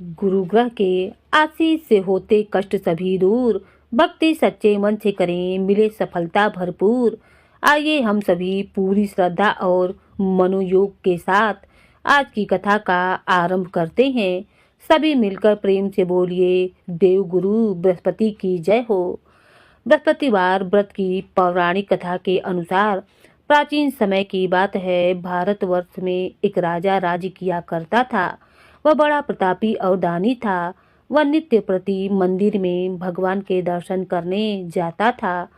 गुरु ग्रह के आशीष से होते कष्ट सभी दूर, भक्ति सच्चे मन से करें मिले सफलता भरपूर। आइए हम सभी पूरी श्रद्धा और मनोयोग के साथ आज की कथा का आरंभ करते हैं। सभी मिलकर प्रेम से बोलिए, देव गुरु बृहस्पति की जय हो। बृहस्पतिवार व्रत की पौराणिक कथा के अनुसार प्राचीन समय की बात है। भारतवर्ष में एक राजा राज्य किया करता था। वह बड़ा प्रतापी और दानी था। वह नित्य प्रति मंदिर में भगवान के दर्शन करने जाता था।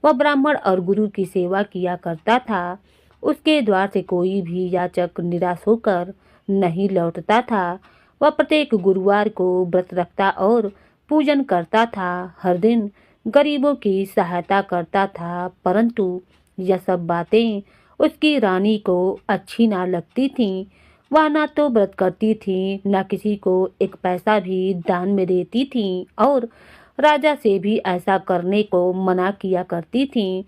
वह ब्राह्मण और गुरु की सेवा किया करता था। उसके द्वार से कोई भी याचक निराश होकर नहीं लौटता था। वह प्रत्येक गुरुवार को व्रत रखता और पूजन करता था। हर दिन गरीबों की सहायता करता था, परंतु यह सब बातें उसकी रानी को अच्छी ना लगती थीं। वह ना तो व्रत करती थी, न किसी को एक पैसा भी दान में देती थी और राजा से भी ऐसा करने को मना किया करती थी।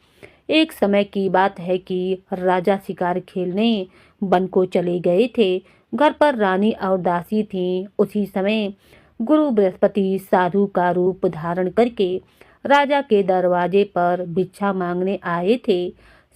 एक समय की बात है कि राजा शिकार खेलने वन को चले गए थे। घर पर रानी और दासी थी। उसी समय गुरु बृहस्पति साधु का रूप धारण करके राजा के दरवाजे पर भिक्षा मांगने आए थे।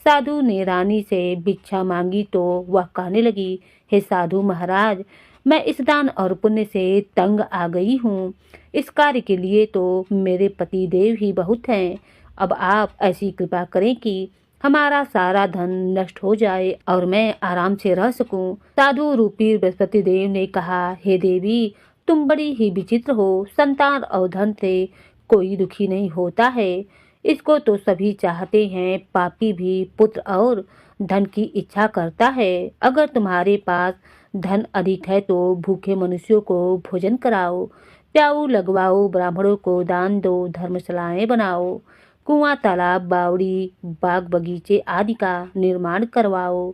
साधु ने रानी से भिक्षा मांगी तो वह कहने लगी, हे साधु महाराज, मैं इस दान और पुण्य से तंग आ गई हूँ। इस कार्य के लिए तो मेरे पति देव ही बहुत हैं। अब आप ऐसी कृपा करें कि हमारा सारा धन नष्ट हो जाए और मैं आराम से रह सकूं। साधु रूपी बृहस्पति देव ने कहा, हे देवी, तुम बड़ी ही विचित्र हो। संतान और धन से कोई दुखी नहीं होता है। इसको तो सभी चाहते हैं। पापी भी पुत्र और धन की इच्छा करता है। अगर तुम्हारे पास धन अधिक है तो भूखे मनुष्यों को भोजन कराओ, प्याऊ लगवाओ, ब्राह्मणों को दान दो, धर्मशालाएं बनाओ, कुआं, तालाब, बावड़ी, बाग बगीचे आदि का निर्माण करवाओ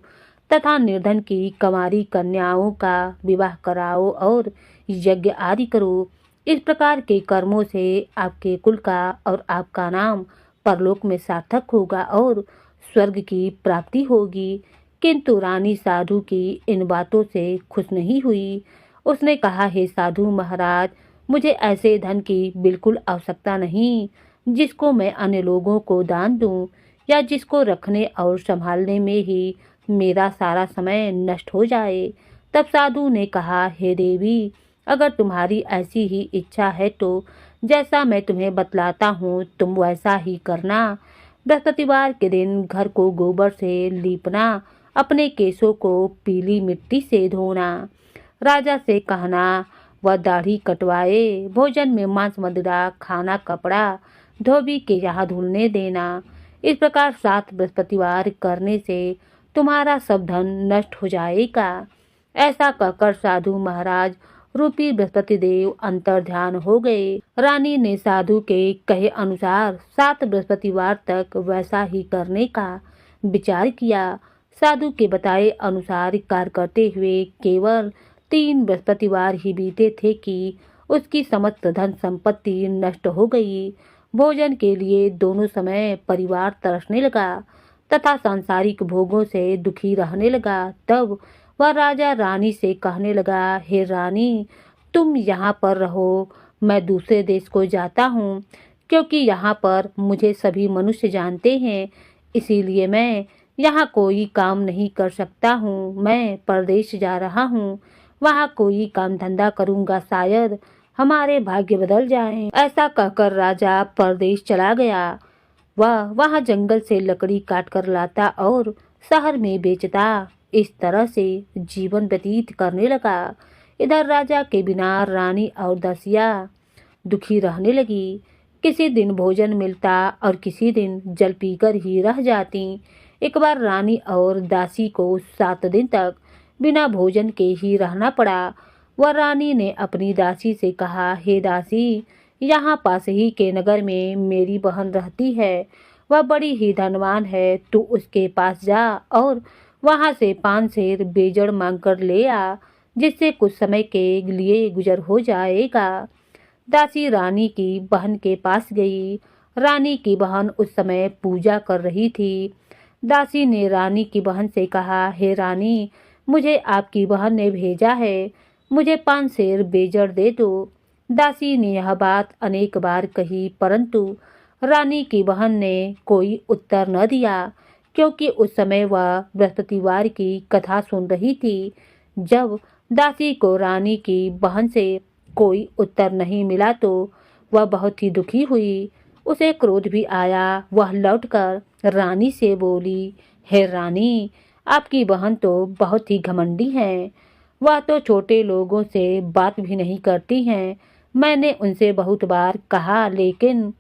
तथा निर्धन की कंवारी कन्याओं का विवाह कराओ और यज्ञ आदि करो। इस प्रकार के कर्मों से आपके कुल का और आपका नाम परलोक में सार्थक होगा और स्वर्ग की प्राप्ति होगी। किंतु रानी साधु की इन बातों से खुश नहीं हुई। उसने कहा, हे साधु महाराज, मुझे ऐसे धन की बिल्कुल आवश्यकता नहीं जिसको मैं अन्य लोगों को दान दूं या जिसको रखने और संभालने में ही मेरा सारा समय नष्ट हो जाए। तब साधु ने कहा, हे देवी, अगर तुम्हारी ऐसी ही इच्छा है तो जैसा मैं तुम्हें बतलाता हूँ तुम वैसा ही करना। बृहस्पतिवार के दिन घर को गोबर से लीपना, अपने केशों को पीली मिट्टी से धोना, राजा से कहना वह दाढ़ी कटवाए, भोजन में मांस मदिरा खाना, कपड़ा धोबी के यहाँ धुलने देना। इस प्रकार 7 बृहस्पतिवार करने से तुम्हारा सब धन नष्ट हो जाएगा। ऐसा कहकर साधु महाराज रूपी बृहस्पति देव अंतर ध्यान हो गए। रानी ने साधु के कहे अनुसार 7 बृहस्पतिवार तक वैसा ही करने का विचार किया। साधु के बताए अनुसार कार्य करते हुए केवल 3 बृहस्पतिवार ही बीते थे कि उसकी समस्त धन संपत्ति नष्ट हो गई। भोजन के लिए दोनों समय परिवार तरसने लगा तथा सांसारिक भोगों से दुखी रहने लगा। तब वह राजा रानी से कहने लगा, हे रानी, तुम यहाँ पर रहो, मैं दूसरे देश को जाता हूँ, क्योंकि यहाँ पर मुझे सभी मनुष्य जानते हैं, इसीलिए मैं यहाँ कोई काम नहीं कर सकता हूँ। मैं परदेश जा रहा हूँ, वहाँ कोई काम धंधा करूँगा, शायद हमारे भाग्य बदल जाएं। ऐसा कहकर राजा परदेश चला गया। वह वहाँ जंगल से लकड़ी काट कर लाता और शहर में बेचता। इस तरह से जीवन व्यतीत करने लगा। इधर राजा के बिना रानी और दासियां दुखी रहने लगी। किसी दिन भोजन मिलता और किसी दिन जल पीकर ही रह जाती। एक बार रानी और दासी को 7 दिन तक बिना भोजन के ही रहना पड़ा। वह रानी ने अपनी दासी से कहा, हे दासी, यहाँ पास ही के नगर में मेरी बहन रहती है। वह बड़ी ही धनवान है। तू उसके पास जा और वहाँ से 5 सेर बेजड़ मांगकर ले आ, जिससे कुछ समय के लिए गुजर हो जाएगा। दासी रानी की बहन के पास गई। रानी की बहन उस समय पूजा कर रही थी। दासी ने रानी की बहन से कहा, हे रानी, मुझे आपकी बहन ने भेजा है। मुझे 5 सेर बेजड़ दे दो। दासी ने यह बात अनेक बार कही, परंतु रानी की बहन ने कोई उत्तर न दिया, क्योंकि उस समय वह बृहस्पतिवार की कथा सुन रही थी। जब दासी को रानी की बहन से कोई उत्तर नहीं मिला तो वह बहुत ही दुखी हुई। उसे क्रोध भी आया। वह लौटकर रानी से बोली, हे रानी, आपकी बहन तो बहुत ही घमंडी है। वह तो छोटे लोगों से बात भी नहीं करती हैं। मैंने उनसे बहुत बार कहा, लेकिन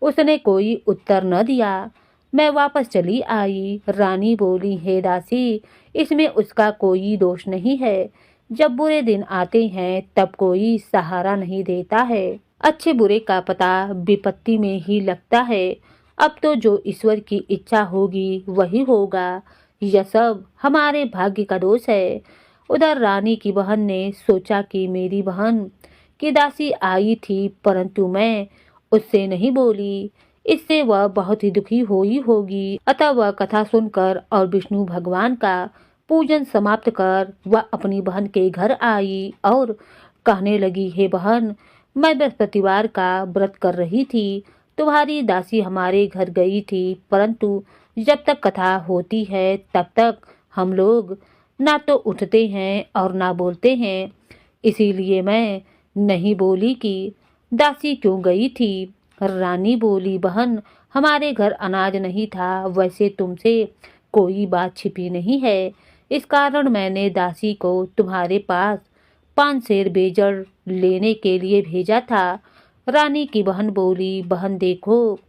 उसने कोई उत्तर न दिया। मैं वापस चली आई। रानी बोली, हे दासी, इसमें उसका कोई दोष नहीं है। जब बुरे दिन आते हैं तब कोई सहारा नहीं देता है। अच्छे बुरे का पता विपत्ति में ही लगता है। अब तो जो ईश्वर की इच्छा होगी वही होगा। यह सब हमारे भाग्य का दोष है। उधर रानी की बहन ने सोचा कि मेरी बहन की दासी आई थी, परंतु मैं उससे नहीं बोली। इससे वह बहुत ही दुखी हुई होगी। अतः वह कथा सुनकर और विष्णु भगवान का पूजन समाप्त कर वह अपनी बहन के घर आई और कहने लगी, हे बहन, मैं बृहस्पतिवार का व्रत कर रही थी। तुम्हारी दासी हमारे घर गई थी, परंतु जब तक कथा होती है तब तक हम लोग ना तो उठते हैं और ना बोलते हैं। इसीलिए मैं नहीं बोली कि दासी क्यों गई थी। रानी बोली, बहन, हमारे घर अनाज नहीं था। वैसे तुमसे कोई बात छिपी नहीं है। इस कारण मैंने दासी को तुम्हारे पास 5 सेर बेजड़ लेने के लिए भेजा था। रानी की बहन बोली, बहन देखो,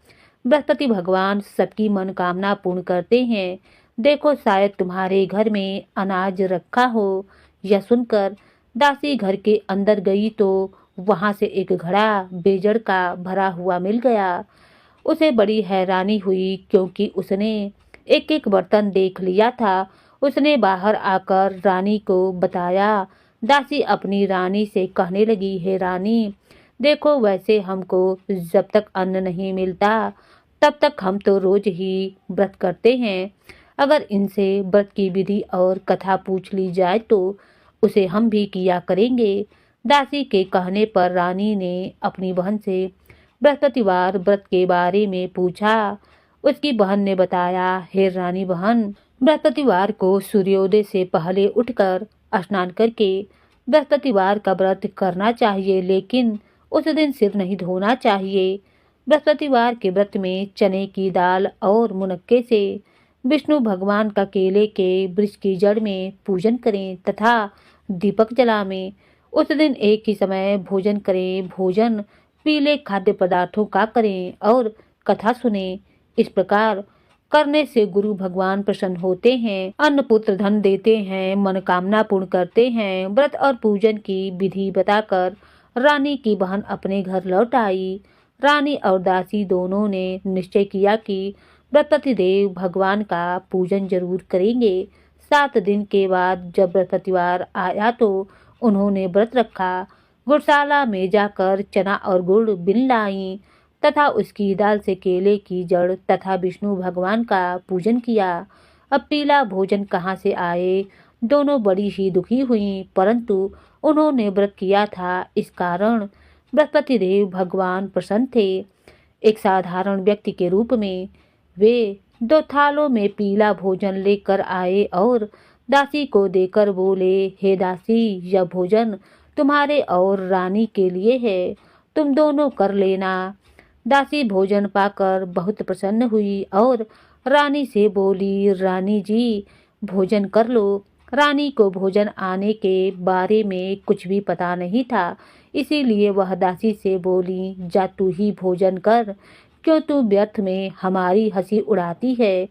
बृहस्पति भगवान सबकी मनोकामना पूर्ण करते हैं। देखो, शायद तुम्हारे घर में अनाज रखा हो। यह सुनकर दासी घर के अंदर गई तो वहां से एक घड़ा बेजड़ का भरा हुआ मिल गया। उसे बड़ी हैरानी हुई, क्योंकि उसने एक एक बर्तन देख लिया था। उसने बाहर आकर रानी को बताया। दासी अपनी रानी से कहने लगी, हे रानी, देखो, वैसे हमको जब तक अन्न नहीं मिलता तब तक हम तो रोज ही व्रत करते हैं। अगर इनसे व्रत की विधि और कथा पूछ ली जाए तो उसे हम भी किया करेंगे। दासी के कहने पर रानी ने अपनी बहन से बृहस्पतिवार व्रत के बारे में पूछा। उसकी बहन ने बताया, हे रानी बहन, बृहस्पतिवार को सूर्योदय से पहले उठकर स्नान करके बृहस्पतिवार का व्रत करना चाहिए, लेकिन उस दिन सिर नहीं धोना चाहिए। बृहस्पतिवार के व्रत में चने की दाल और मुनक्के से विष्णु भगवान का केले के वृक्ष की जड़ में पूजन करें तथा दीपक जलाएं। उस दिन एक ही समय भोजन करें। भोजन पीले खाद्य पदार्थों का करें और कथा सुने। इस प्रकार करने से गुरु भगवान प्रसन्न होते हैं, अन्न पुत्र धन देते हैं, मनोकामना पूर्ण करते हैं। व्रत और पूजन की विधि बताकर रानी की बहन अपने घर लौट आई। रानी और दासी दोनों ने निश्चय किया कि बृहस्पति देव भगवान का पूजन जरूर करेंगे। 7 दिन के बाद जब बृहस्पतिवार आया तो उन्होंने व्रत रखा। गुड़शाला में जाकर चना और गुड़ बिन लाई तथा उसकी दाल से केले की जड़ तथा विष्णु भगवान का पूजन किया। अब पीला भोजन कहाँ से आए? दोनों बड़ी ही दुखी हुई, परंतु उन्होंने व्रत किया था, इस कारण बृहस्पति देव भगवान प्रसन्न थे। एक साधारण व्यक्ति के रूप में वे 2 थालों में पीला भोजन लेकर आए और दासी को देकर बोले, हे दासी, यह भोजन तुम्हारे और रानी के लिए है, तुम दोनों कर लेना। दासी भोजन पाकर बहुत प्रसन्न हुई और रानी से बोली, रानी जी, भोजन कर लो। रानी को भोजन आने के बारे में कुछ भी पता नहीं था, इसीलिए वह दासी से बोली, जा तू ही भोजन कर, क्यों तू व्यर्थ में हमारी हंसी उड़ाती है।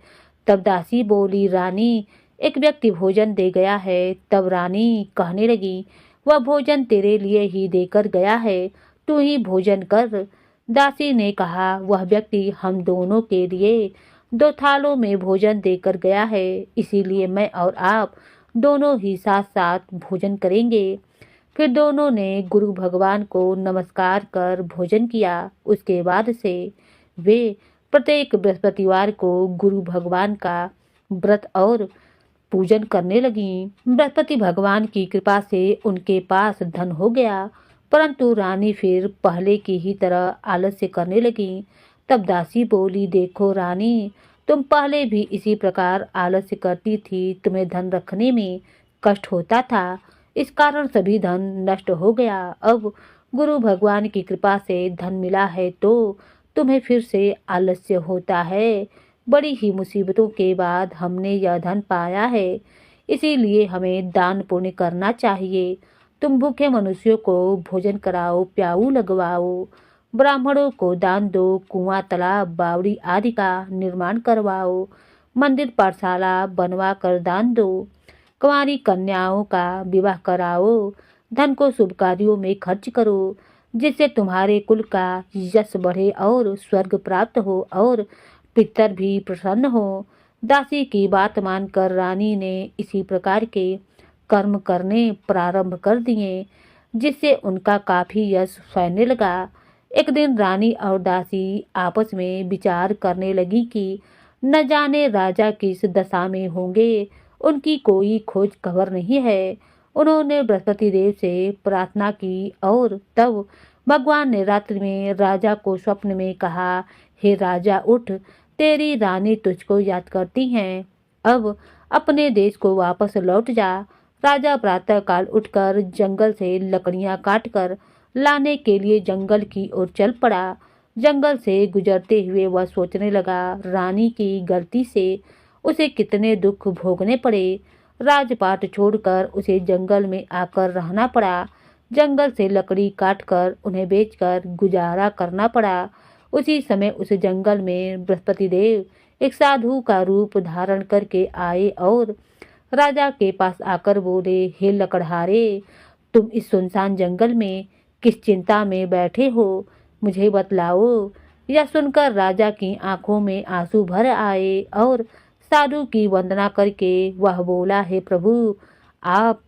तब दासी बोली, रानी, एक व्यक्ति भोजन दे गया है। तब रानी कहने लगी, वह भोजन तेरे लिए ही देकर गया है, तू ही भोजन कर। दासी ने कहा, वह व्यक्ति हम दोनों के लिए 2 थालों में भोजन देकर गया है, इसीलिए मैं और आप दोनों ही साथ साथ भोजन करेंगे। फिर दोनों ने गुरु भगवान को नमस्कार कर भोजन किया। उसके बाद से वे प्रत्येक बृहस्पतिवार को गुरु भगवान का व्रत और पूजन करने लगी। बृहस्पति भगवान की कृपा से उनके पास धन हो गया, परंतु रानी फिर पहले की ही तरह आलस्य करने लगी। तब दासी बोली, देखो रानी, तुम पहले भी इसी प्रकार आलस्य करती थी, तुम्हें धन रखने में कष्ट होता था, इस कारण सभी धन नष्ट हो गया। अब गुरु भगवान की कृपा से धन मिला है तो तुम्हें फिर से आलस्य होता है। बड़ी ही मुसीबतों के बाद हमने यह धन पाया है, इसीलिए हमें दान पुण्य करना चाहिए। तुम भूखे मनुष्यों को भोजन कराओ, प्याऊ लगवाओ, ब्राह्मणों को दान दो, कुआं, तालाब, बावड़ी आदि का निर्माण करवाओ, मंदिर पाठशाला बनवा कर दान दो, कुंवारी कन्याओं का विवाह कराओ, धन को शुभ कार्यों में खर्च करो, जिससे तुम्हारे कुल का यश बढ़े और स्वर्ग प्राप्त हो और पितर भी प्रसन्न हो। दासी की बात मानकर रानी ने इसी प्रकार के कर्म करने प्रारंभ कर दिए, जिससे उनका काफी यश फैलने लगा। एक दिन रानी और दासी आपस में विचार करने लगी कि न जाने राजा किस दशा में होंगे, उनकी कोई खोज खबर नहीं है। उन्होंने बृहस्पति देव से प्रार्थना की और तब भगवान ने रात्रि में राजा को स्वप्न में कहा, हे राजा उठ, तेरी रानी तुझको याद करती हैं, अब अपने देश को वापस लौट जा। राजा प्रातः काल उठकर जंगल से लकड़ियां काटकर लाने के लिए जंगल की ओर चल पड़ा। जंगल से गुजरते हुए वह सोचने लगा, रानी की गलती से उसे कितने दुख भोगने पड़े। राजपाट छोड़कर उसे जंगल में आकर रहना पड़ा। जंगल से लकड़ी काटकर उन्हें बेचकर गुजारा करना पड़ा। उसी समय उस जंगल में बृहस्पति देव एक साधु का रूप धारण करके आए और राजा के पास आकर बोले, हे लकड़हारे, तुम इस सुनसान जंगल में किस चिंता में बैठे हो, मुझे बतलाओ। यह सुनकर राजा की आंखों में आंसू भर आए और साधु की वंदना करके वह बोला, हे प्रभु, आप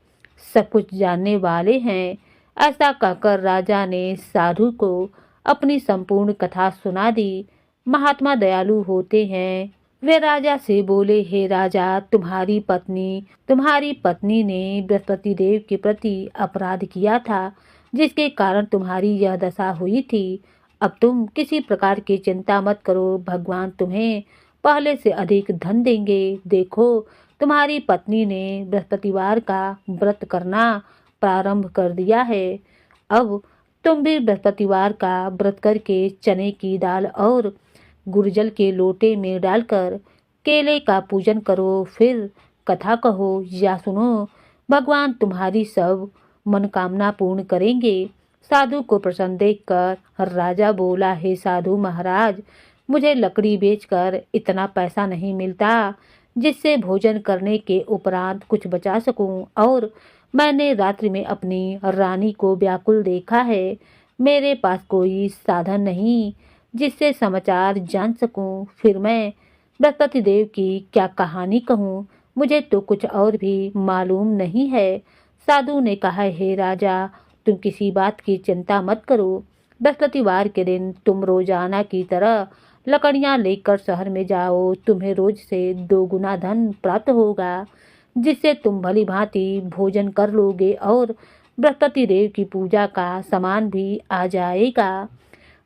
सब कुछ जानने वाले हैं। ऐसा कहकर राजा ने साधु को अपनी संपूर्ण कथा सुना दी। महात्मा दयालु होते हैं। वे राजा से बोले, हे राजा, तुम्हारी पत्नी ने बृहस्पति देव के प्रति अपराध किया था, जिसके कारण तुम्हारी यह दशा हुई थी। अब तुम किसी प्रकार की चिंता मत करो, भगवान तुम्हें पहले से अधिक धन देंगे। देखो, तुम्हारी पत्नी ने बृहस्पतिवार का व्रत करना प्रारंभ कर दिया है। अब तुम भी बृहस्पतिवार का व्रत करके चने की दाल और गुड़जल के लोटे में डालकर केले का पूजन करो, फिर कथा कहो या सुनो, भगवान तुम्हारी सब मनोकामना पूर्ण करेंगे। साधु को प्रसन्न देखकर राजा बोला, हे साधु महाराज, मुझे लकड़ी बेचकर इतना पैसा नहीं मिलता जिससे भोजन करने के उपरांत कुछ बचा सकूं, और मैंने रात्रि में अपनी रानी को व्याकुल देखा है। मेरे पास कोई साधन नहीं जिससे समाचार जान सकूं, फिर मैं बृहस्पति देव की क्या कहानी कहूँ, मुझे तो कुछ और भी मालूम नहीं है। साधु ने कहा, हे राजा, तुम किसी बात की चिंता मत करो। बृहस्पतिवार के दिन तुम रोजाना की तरह लकड़ियां लेकर शहर में जाओ, तुम्हें रोज से 2 गुना धन प्राप्त होगा, जिससे तुम भली भांति भोजन कर लोगे और बृहस्पति देव की पूजा का सामान भी आ जाएगा।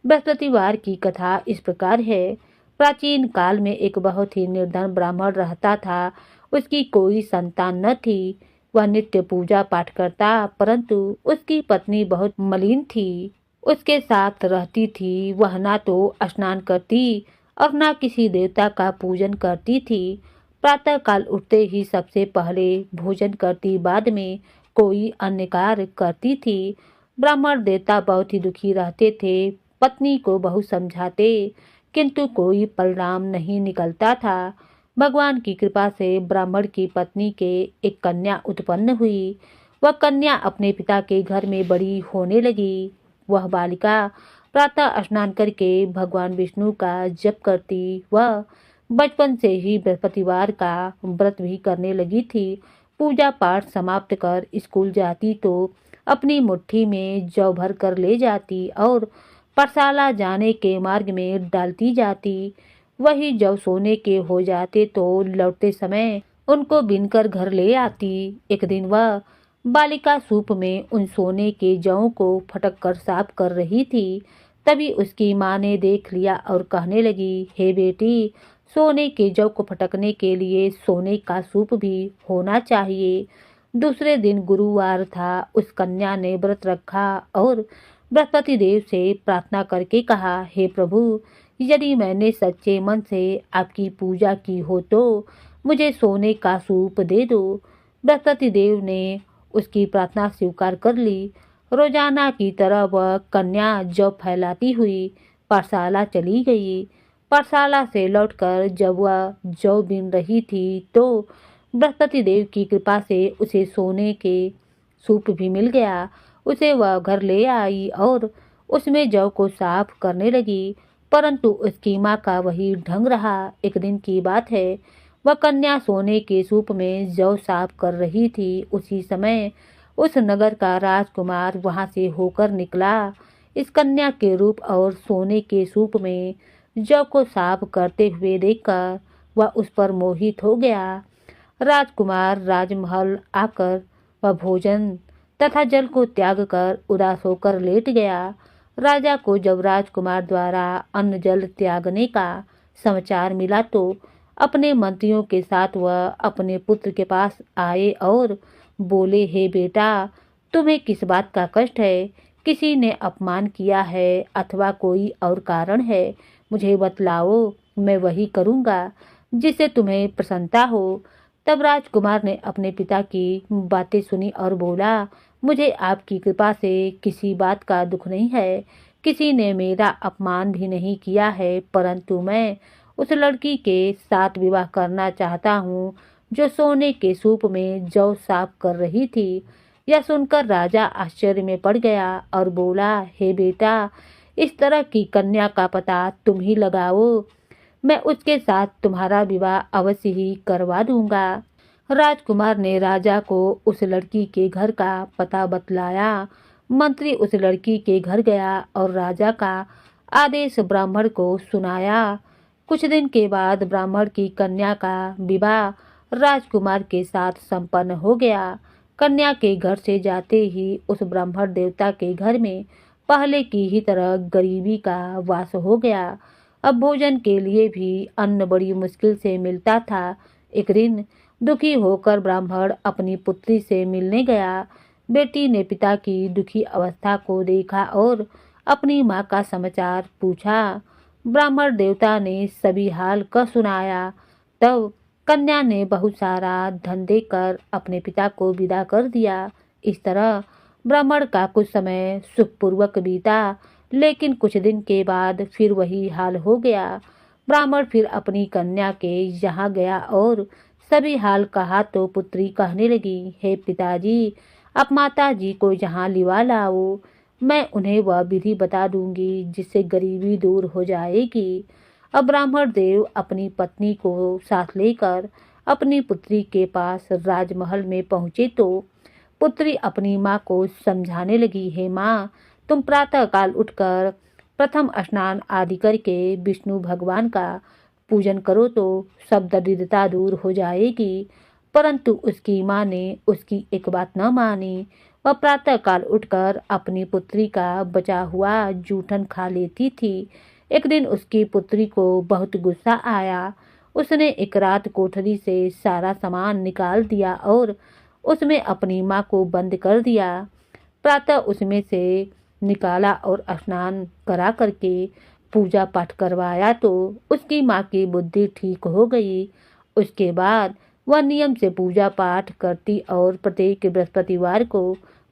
बृहस्पतिवार की कथा इस प्रकार है। प्राचीन काल में एक बहुत ही निर्धन ब्राह्मण रहता था। उसकी कोई संतान न थी। वह नित्य पूजा पाठ करता, परंतु उसकी पत्नी बहुत मलिन थी। उसके साथ रहती थी। वह ना तो स्नान करती और ना किसी देवता का पूजन करती थी। प्रातः काल उठते ही सबसे पहले भोजन करती, बाद में कोई अन्य कार्य करती थी। ब्राह्मण देवता बहुत ही दुखी रहते थे। पत्नी को बहुत समझाते, किंतु कोई परिणाम नहीं निकलता था। भगवान की कृपा से ब्राह्मण की पत्नी के एक कन्या उत्पन्न हुई। वह कन्या अपने पिता के घर में बड़ी होने लगी। वह बालिका प्रातः स्नान करके भगवान विष्णु का जप करती। वह बचपन से ही बृहस्पतिवार का व्रत भी करने लगी थी। पूजा पाठ समाप्त कर स्कूल जाती तो अपनी मुट्ठी में जौ भर कर ले जाती और पाठशाला जाने के मार्ग में डालती जाती। वही जब सोने के हो जाते तो लौटते समय उनको बीनकर घर ले आती। एक दिन वह बालिका सूप में उन सोने के जौ को फटक कर साफ कर रही थी। तभी उसकी माँ ने देख लिया और कहने लगी, हे बेटी, सोने के जौ को फटकने के लिए सोने का सूप भी होना चाहिए। दूसरे दिन गुरुवार था। उस कन्या ने व्रत रखा और बृहस्पति देव से प्रार्थना करके कहा, हे प्रभु, यदि मैंने सच्चे मन से आपकी पूजा की हो तो मुझे सोने का सूप दे दो। बृहस्पति देव ने उसकी प्रार्थना स्वीकार कर ली। रोजाना की तरह वह कन्या जौ फैलाती हुई पाठशाला चली गई। पाठशाला से लौटकर जब वह जौ बीन रही थी तो बृहस्पति देव की कृपा से उसे सोने के सूप भी मिल गया। उसे वह घर ले आई और उसमें जौ को साफ करने लगी, परंतु उसकी माँ का वही ढंग रहा। एक दिन की बात है, वह कन्या सोने के सूप में जौ साफ कर रही थी। उसी समय उस नगर का राजकुमार वहां से होकर निकला। इस कन्या के रूप और सोने के सूप में जौ को साफ करते हुए देखकर वह उस पर मोहित हो गया। राजकुमार राजमहल आकर वह भोजन तथा जल को त्याग कर उदास होकर लेट गया। राजा को जब राजकुमार द्वारा अन्न जल त्यागने का समाचार मिला तो अपने मंत्रियों के साथ वह अपने पुत्र के पास आए और बोले, हे बेटा, तुम्हें किस बात का कष्ट है? किसी ने अपमान किया है अथवा कोई और कारण है? मुझे बतलाओ, मैं वही करूँगा जिससे तुम्हें प्रसन्नता हो। तब राजकुमार ने अपने पिता की बातें सुनी और बोला, मुझे आपकी कृपा से किसी बात का दुख नहीं है। किसी ने मेरा अपमान भी नहीं किया है, परंतु मैं उस लड़की के साथ विवाह करना चाहता हूँ जो सोने के सूप में जौ साफ कर रही थी। यह सुनकर राजा आश्चर्य में पड़ गया और बोला, हे बेटा, इस तरह की कन्या का पता तुम ही लगाओ, मैं उसके साथ तुम्हारा विवाह अवश्य ही करवा दूंगा। राजकुमार ने राजा को उस लड़की के घर का पता बतलाया। मंत्री उस लड़की के घर गया और राजा का आदेश ब्राह्मण को सुनाया। कुछ दिन के बाद ब्राह्मण की कन्या का विवाह राजकुमार के साथ संपन्न हो गया। कन्या के घर से जाते ही उस ब्राह्मण देवता के घर में पहले की ही तरह गरीबी का वास हो गया। अब भोजन के लिए भी अन्न बड़ी मुश्किल से मिलता था। एक दिन दुखी होकर ब्राह्मण अपनी पुत्री से मिलने गया। बेटी ने पिता की दुखी अवस्था को देखा और अपनी माँ का समाचार पूछा। ब्राह्मण देवता ने सभी हाल कह सुनाया। तब कन्या ने बहुत सारा धन देकर अपने पिता को विदा कर दिया। इस तरह ब्राह्मण का कुछ समय सुखपूर्वक बीता, लेकिन कुछ दिन के बाद फिर वही हाल हो गया। ब्राह्मण फिर अपनी कन्या के यहाँ गया और सभी हाल कहा तो पुत्री कहने लगी, हे पिताजी, आप माता जी को यहाँ लिवा लाओ, मैं उन्हें वह विधि बता दूंगी जिससे गरीबी दूर हो जाएगी। अब ब्राह्मण देव अपनी पत्नी को साथ लेकर अपनी पुत्री के पास राजमहल में पहुँचे तो पुत्री अपनी माँ को समझाने लगी, हे माँ, तुम प्रातःकाल उठकर प्रथम स्नान आदि करके विष्णु भगवान का पूजन करो तो सब दरिद्रता दूर हो जाएगी। परंतु उसकी माँ ने उसकी एक बात न मानी। वह प्रातःकाल उठकर अपनी पुत्री का बचा हुआ जूठन खा लेती थी। एक दिन उसकी पुत्री को बहुत गुस्सा आया। उसने एक रात कोठरी से सारा सामान निकाल दिया और उसमें अपनी माँ को बंद कर दिया। प्रातः उसमें से निकाला और स्नान करा करके पूजा पाठ करवाया तो उसकी माँ की बुद्धि ठीक हो गई। उसके बाद वह नियम से पूजा पाठ करती और प्रत्येक बृहस्पतिवार को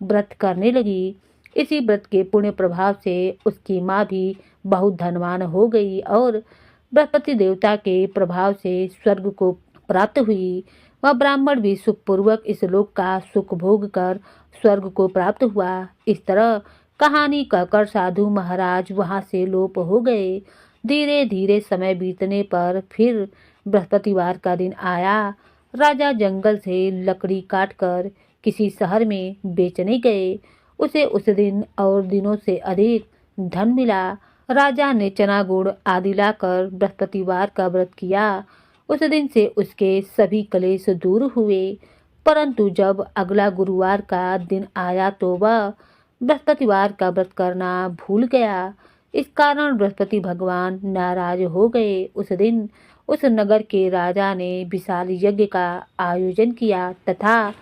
व्रत करने लगी। इसी व्रत के पुण्य प्रभाव से उसकी माँ भी बहुत धनवान हो गई और बृहस्पति देवता के प्रभाव से स्वर्ग को प्राप्त हुई। वह ब्राह्मण भी सुखपूर्वक इस लोक का सुख भोग कर स्वर्ग को प्राप्त हुआ। इस तरह कहानी कहकर साधु महाराज वहां से लोप हो गए। धीरे धीरे समय बीतने पर फिर बृहस्पतिवार का दिन आया। राजा जंगल से लकड़ी काटकर किसी शहर में बेचने गए। उसे उस दिन और दिनों से अधिक धन मिला। राजा ने चना गुड़ आदि लाकर बृहस्पतिवार का व्रत किया। उस दिन से उसके सभी कलेश दूर हुए। परंतु जब अगला गुरुवार का दिन आया तो वह बृहस्पतिवार का व्रत करना भूल गया। इस कारण बृहस्पति भगवान नाराज हो गए। उस दिन उस नगर के राजा ने विशाल यज्ञ का आयोजन किया तथा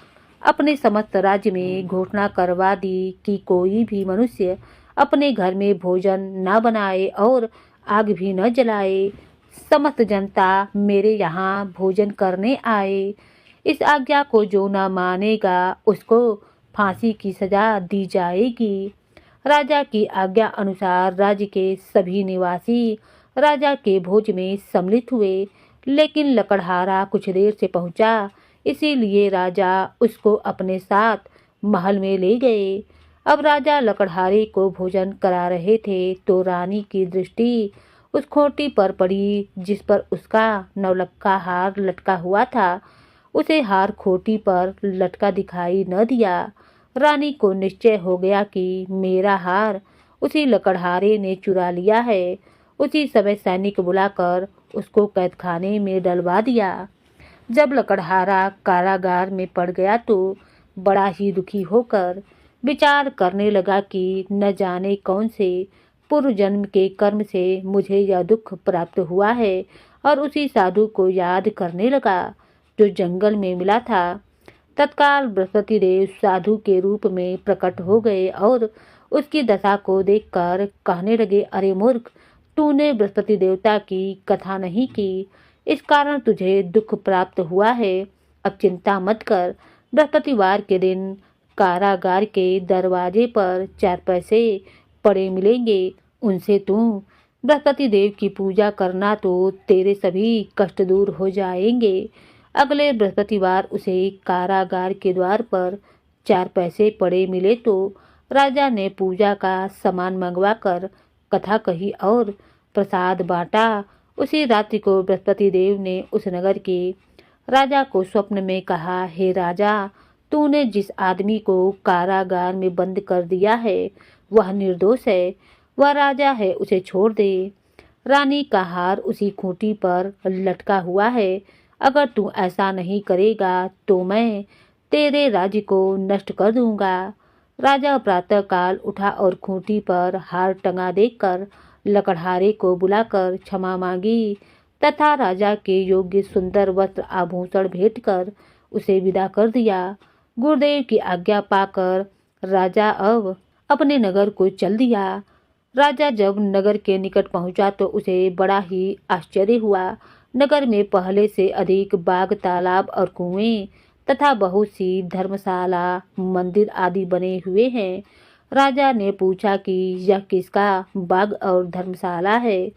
अपने समस्त राज्य में घोषणा करवा दी कि कोई भी मनुष्य अपने घर में भोजन न बनाए और आग भी न जलाए। समस्त जनता मेरे यहाँ भोजन करने आए। इस आज्ञा को जो न मानेगा उसको फांसी की सजा दी जाएगी। राजा की आज्ञा अनुसार राज्य के सभी निवासी राजा के भोज में सम्मिलित हुए, लेकिन लकड़हारा कुछ देर से पहुंचा, इसीलिए राजा उसको अपने साथ महल में ले गए। अब राजा लकड़हारे को भोजन करा रहे थे तो रानी की दृष्टि उस खोटी पर पड़ी जिस पर उसका नवलखा हार लटका हुआ था। उसे हार खोटी पर लटका दिखाई न दिया। रानी को निश्चय हो गया कि मेरा हार उसी लकड़हारे ने चुरा लिया है। उसी समय सैनिक बुलाकर उसको कैदखाने में डलवा दिया। जब लकड़हारा कारागार में पड़ गया तो बड़ा ही दुखी होकर विचार करने लगा कि न जाने कौन से पूर्व जन्म के कर्म से मुझे यह दुख प्राप्त हुआ है, और उसी साधु को याद करने लगा जो जंगल में मिला था। तत्काल बृहस्पति देव साधु के रूप में प्रकट हो गए और उसकी दशा को देखकर कहने लगे, अरे मूर्ख, तूने बृहस्पति देवता की कथा नहीं की, इस कारण तुझे दुख प्राप्त हुआ है। अब चिंता मत कर। बृहस्पतिवार के दिन कारागार के दरवाजे पर 4 पैसे पड़े मिलेंगे, उनसे तू बृहस्पति देव की पूजा करना तो तेरे सभी कष्ट दूर हो जाएंगे। अगले बृहस्पतिवार उसे कारागार के द्वार पर 4 पैसे पड़े मिले तो राजा ने पूजा का सामान मंगवाकर कथा कही और प्रसाद बांटा। उसी रात्रि को बृहस्पति देव ने उस नगर के राजा को स्वप्न में कहा, हे राजा, तूने जिस आदमी को कारागार में बंद कर दिया है वह निर्दोष है, वह राजा है, उसे छोड़ दे। रानी का हार उसी खूंटी पर लटका हुआ है। अगर तू ऐसा नहीं करेगा तो मैं तेरे राज्य को नष्ट कर दूंगा। राजा प्रातःकाल उठा और खूंटी पर हार टंगा देखकर लकड़हारे को बुलाकर क्षमा मांगी तथा राजा के योग्य सुंदर वस्त्र आभूषण भेंट कर उसे विदा कर दिया। गुरुदेव की आज्ञा पाकर राजा अब अपने नगर को चल दिया। राजा जब नगर के निकट पहुंचा तो उसे बड़ा ही आश्चर्य हुआ। नगर में पहले से अधिक बाग, तालाब और कुएं तथा बहुत सी धर्मशाला, मंदिर आदि बने हुए हैं। राजा ने पूछा कि यह किसका बाग और धर्मशाला है।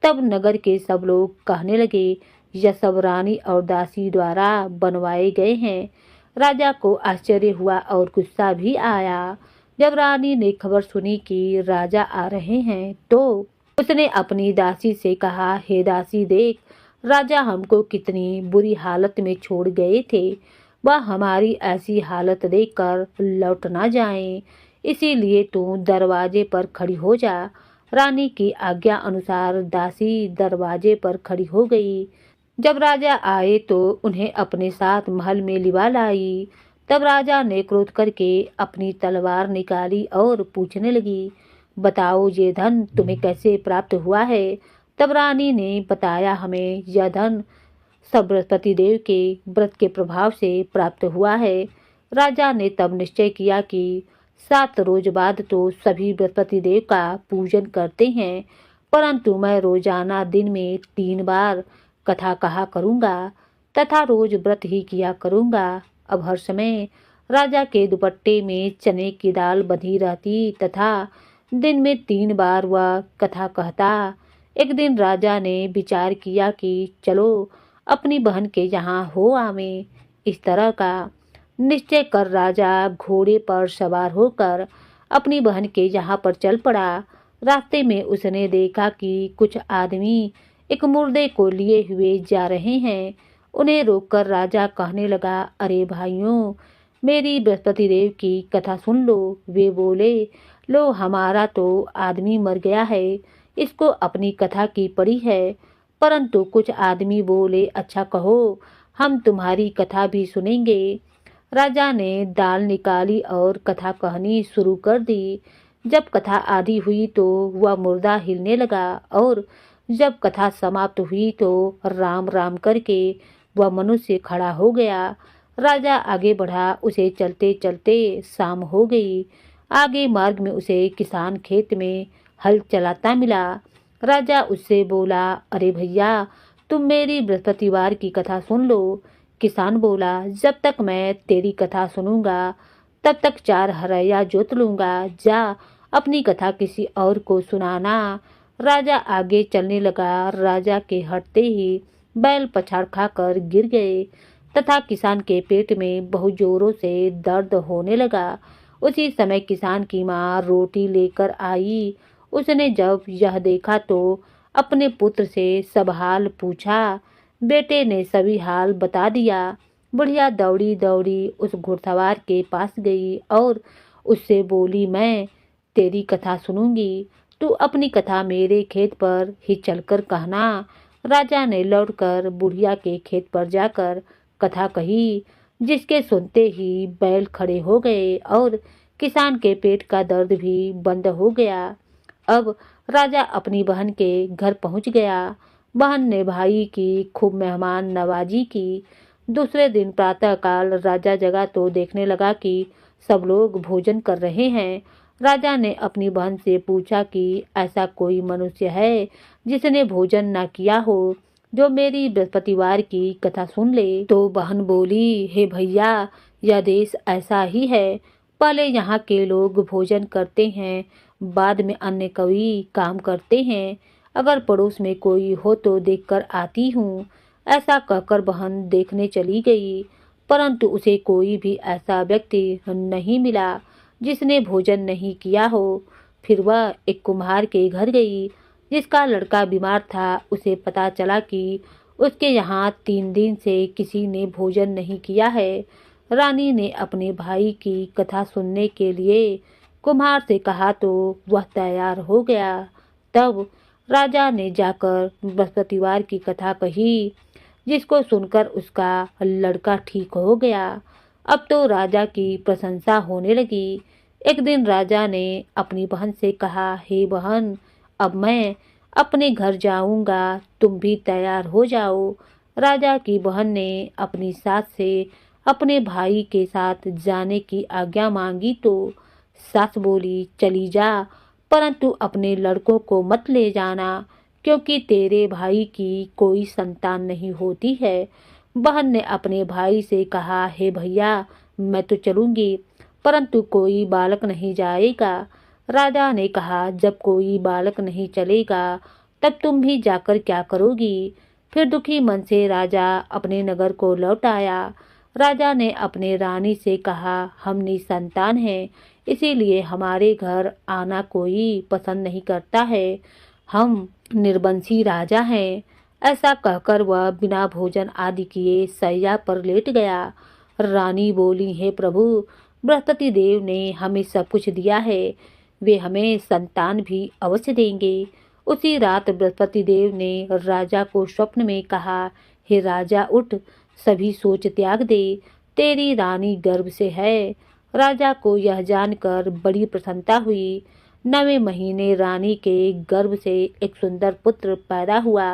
तब नगर के सब लोग कहने लगे, यह सब रानी और दासी द्वारा बनवाए गए हैं। राजा को आश्चर्य हुआ और गुस्सा भी आया। जब रानी ने खबर सुनी कि राजा आ रहे हैं तो उसने अपनी दासी से कहा, हे दासी, देख, राजा हमको कितनी बुरी हालत में छोड़ गए थे। वह हमारी ऐसी हालत देखकर लौट ना जाएं, इसीलिए तू दरवाजे पर खड़ी हो जा। रानी की आज्ञा अनुसार दासी दरवाजे पर खड़ी हो गई। जब राजा आए तो उन्हें अपने साथ महल में लिवा लाई। तब राजा ने क्रोध करके अपनी तलवार निकाली और पूछने लगी, बताओ ये धन तुम्हें कैसे प्राप्त हुआ है। तब रानी ने बताया, हमें यह धन सब बृहस्पति देव के व्रत के प्रभाव से प्राप्त हुआ है। राजा ने तब निश्चय किया कि 7 रोज बाद तो सभी बृहस्पति देव का पूजन करते हैं, परंतु मैं रोजाना दिन में 3 बार कथा कहा करूँगा तथा रोज व्रत ही किया करूँगा। अब हर समय राजा के दुपट्टे में चने की दाल बंधी रहती तथा दिन में 3 बार वह कथा कहता। एक दिन राजा ने विचार किया कि चलो अपनी बहन के यहाँ हो आवें। इस तरह का निश्चय कर राजा घोड़े पर सवार होकर अपनी बहन के यहाँ पर चल पड़ा। रास्ते में उसने देखा कि कुछ आदमी एक मुर्दे को लिए हुए जा रहे हैं। उन्हें रोककर राजा कहने लगा, अरे भाइयों, मेरी बृहस्पति देव की कथा सुन लो। वे बोले, लो, हमारा तो आदमी मर गया है, इसको अपनी कथा की पड़ी है। परंतु कुछ आदमी बोले, अच्छा कहो, हम तुम्हारी कथा भी सुनेंगे। राजा ने दाल निकाली और कथा कहनी शुरू कर दी। जब कथा आधी हुई तो वह मुर्दा हिलने लगा और जब कथा समाप्त हुई तो राम राम करके वह मनुष्य खड़ा हो गया। राजा आगे बढ़ा, उसे चलते चलते शाम हो गई। आगे मार्ग में उसे किसान खेत में हल चलाता मिला। राजा उससे बोला, अरे भैया, तुम मेरी बृहस्पतिवार की कथा सुन लो। किसान बोला, जब तक मैं तेरी कथा सुनूंगा तब तक 4 हरैया जोत लूंगा। जा अपनी कथा किसी और को सुनाना। राजा आगे चलने लगा। राजा के हटते ही बैल पछाड़ खाकर गिर गए तथा किसान के पेट में बहुत जोरों से दर्द होने लगा। उसी समय किसान की माँ रोटी लेकर आई। उसने जब यह देखा तो अपने पुत्र से सब हाल पूछा। बेटे ने सभी हाल बता दिया। बुढ़िया दौड़ी दौड़ी उस घुड़सवार के पास गई और उससे बोली, मैं तेरी कथा सुनूंगी, तू अपनी कथा मेरे खेत पर ही चलकर कहना। राजा ने लौटकर बुढ़िया के खेत पर जाकर कथा कही, जिसके सुनते ही बैल खड़े हो गए और किसान के पेट का दर्द भी बंद हो गया। अब राजा अपनी बहन के घर पहुंच गया। बहन ने भाई की खूब मेहमान नवाजी की। दूसरे दिन प्रातःकाल राजा जगा तो देखने लगा कि सब लोग भोजन कर रहे हैं। राजा ने अपनी बहन से पूछा कि ऐसा कोई मनुष्य है जिसने भोजन न किया हो, जो मेरी बृहस्पतिवार की कथा सुन ले। तो बहन बोली, हे भैया, यह देश ऐसा ही है। पहले यहाँ के लोग भोजन करते हैं, बाद में अन्य कोई काम करते हैं। अगर पड़ोस में कोई हो तो देखकर आती हूँ। ऐसा कहकर बहन देखने चली गई, परंतु उसे कोई भी ऐसा व्यक्ति नहीं मिला जिसने भोजन नहीं किया हो। फिर वह एक कुम्हार के घर गई, जिसका लड़का बीमार था। उसे पता चला कि उसके यहाँ 3 दिन से किसी ने भोजन नहीं किया है। रानी ने अपने भाई की कथा सुनने के लिए कुम्हार से कहा तो वह तैयार हो गया। तब राजा ने जाकर बृहस्पतिवार की कथा कही, जिसको सुनकर उसका लड़का ठीक हो गया। अब तो राजा की प्रशंसा होने लगी। एक दिन राजा ने अपनी बहन से कहा, हे बहन, अब मैं अपने घर जाऊंगा, तुम भी तैयार हो जाओ। राजा की बहन ने अपनी सास से अपने भाई के साथ जाने की आज्ञा मांगी तो सास बोली, चली जा, परंतु अपने लड़कों को मत ले जाना, क्योंकि तेरे भाई की कोई संतान नहीं होती है। बहन ने अपने भाई से कहा, हे भैया, मैं तो चलूंगी, परंतु कोई बालक नहीं जाएगा। राजा ने कहा, जब कोई बालक नहीं चलेगा तब तुम भी जाकर क्या करोगी। फिर दुखी मन से राजा अपने नगर को लौट आया। राजा ने अपने रानी से कहा, हम निसंतान हैं, इसीलिए हमारे घर आना कोई पसंद नहीं करता है। हम निर्वंशी राजा हैं। ऐसा कहकर वह बिना भोजन आदि किए शैया पर लेट गया। रानी बोली, हे प्रभु, बृहस्पति देव ने हमें सब कुछ दिया है, वे हमें संतान भी अवश्य देंगे। उसी रात बृहस्पति देव ने राजा को स्वप्न में कहा, हे राजा, उठ, सभी सोच त्याग दे, तेरी रानी गर्भ से है। राजा को यह जानकर बड़ी प्रसन्नता हुई। 9वें महीने रानी के गर्भ से एक सुंदर पुत्र पैदा हुआ।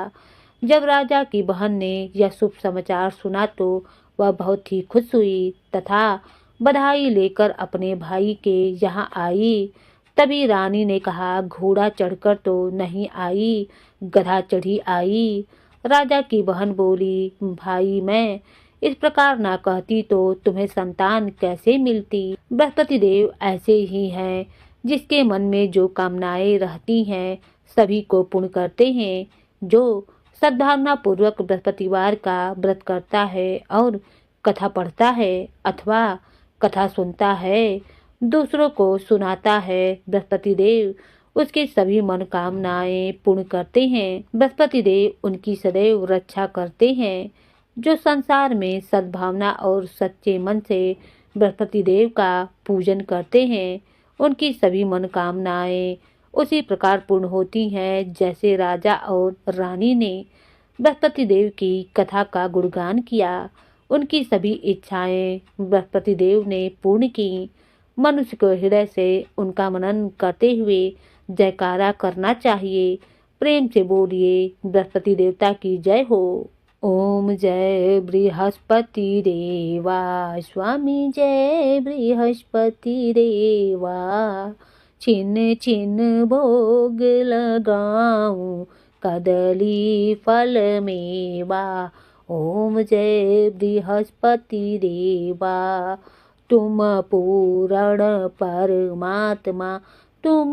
जब राजा की बहन ने यह शुभ समाचार सुना तो वह बहुत ही खुश हुई तथा बधाई लेकर अपने भाई के यहाँ आई। तभी रानी ने कहा, घोड़ा चढ़कर तो नहीं आई, गधा चढ़ी आई। राजा की बहन बोली, भाई, मैं इस प्रकार ना कहती तो तुम्हें संतान कैसे मिलती। बृहस्पति देव ऐसे ही हैं, जिसके मन में जो कामनाएं रहती हैं सभी को पूर्ण करते हैं। जो सद्भावना पूर्वक बृहस्पतिवार का व्रत करता है और कथा पढ़ता है अथवा कथा सुनता है, दूसरों को सुनाता है, बृहस्पति देव उसकी सभी मनोकामनाएं पूर्ण करते हैं। बृहस्पति देव उनकी सदैव रक्षा करते हैं। जो संसार में सद्भावना और सच्चे मन से बृहस्पति देव का पूजन करते हैं, उनकी सभी मनोकामनाएं उसी प्रकार पूर्ण होती हैं जैसे राजा और रानी ने बृहस्पति देव की कथा का गुणगान किया। उनकी सभी इच्छाएं बृहस्पति देव ने पूर्ण की। मनुष्य को हृदय से उनका मनन करते हुए जयकारा करना चाहिए। प्रेम से बोलिए, बृहस्पति देवता की जय हो। ओम जय बृहस्पति देवा, स्वामी जय बृहस्पति देवा। छिन्न छिन्न भोग लगाऊं, कदली फल मेवा। ओम जय बृहस्पति देवा, तुम पूर्ण परमात्मा, तुम